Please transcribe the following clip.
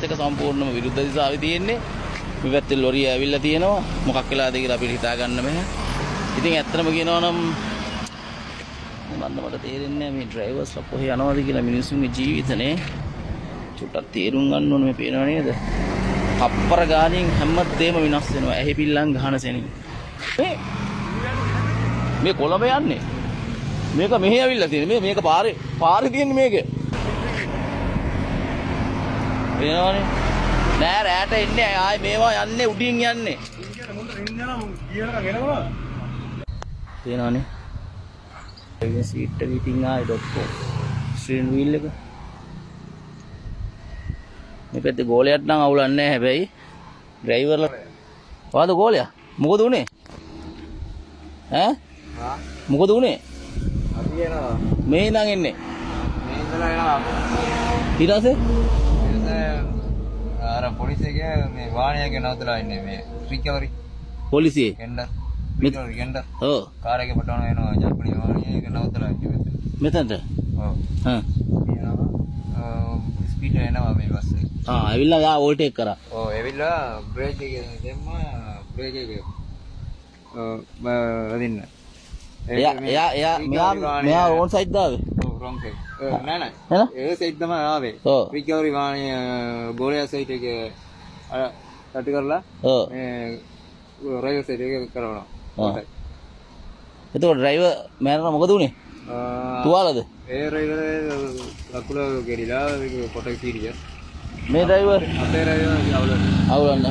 එක සම්පූර්ණයෙන්ම විරුද්ධ දිශාවේ තියෙන්නේ. මේ පැත්තේ ලොරිය ඇවිල්ලා තියෙනවා. මොකක් වෙලාද කියලා අපිට හිතා ගන්න බෑ. ඉතින් ඇත්තටම කියනවා නම් මට තේරෙන්නේ නැහැ මේ ඩ්‍රයිවර්ස්ලා කොහේ යනවද කියලා මිනිස්සුන්ගේ ජීවිතනේ. චුට්ටක් තේරුම් ගන්න ඕනේ මේ පේනව නේද? අප්පර ගානින් හැමදේම විනාශ වෙනවා. ඇහි පිල්ලන් ගහන සෙනින්. මේ කොළඹ යන්නේ. මේක මෙහෙ ඇවිල්ලා තියෙන්නේ. මේක පාරේ තියෙන්නේ මේක. පේනවනේ. නෑ රැට එන්නේ ආයේ මේවා යන්නේ උඩින් යන්නේ. පේනවනේ. ඒ සීට් එක ඉතින් ආයේ ඩොක්කෝ. ස්ටීරින් වීල් එක. මේ පැත්තේ ගෝලයක් නම් අවුලක් නැහැ හැබැයි ඩ්‍රයිවර්ලා වාද ගෝලයා මොකද උනේ ඈ මොකද උනේ අපි යනවා මේ ඉඳන් එන්නේ මේ ඉඳලා යනවා ඊට පස්සේ අර පොලිස් එකේ මේ වාහනයක නවත්තලා ඉන්නේ මේ රිකවරි පොලිසියේ ගෙන්ඩර් ඔව් කාර් එකේ පටවන වෙනවා ජපනි වාහනයක නවත්තලා ඉන්නේ මෙතනට ඔව් ස්පීඩ් එනවා මේ බස් එක ඇවිල්ලා යා ඕවර්ටේක් කරා. ඔව් ඇවිල්ලා බ්‍රේක් එක දැම්මා බ්‍රේක් එක. වදින්න. මෙයා රෝන් සයිඩ් දාවේ. ඔව් රෝන් සයිඩ්. නෑ. ඒ සයිඩ් තමයි ආවේ. රිකවරි වාහනේ ගෝලයා සයිඩ් එක තට්ටු කරලා මේ රයිවර් සයිඩ් එක කරනවා. එතකොට ඩ්‍රයිවර් මෑනරා මොකද උනේ? තුවාලද? ඒ රයිවර් අකුල ගෙරිලා පොටක් කීරිය. මේ ඩ්‍රයිවර් අපේ ඩ්‍රයිවර් අවුලන්න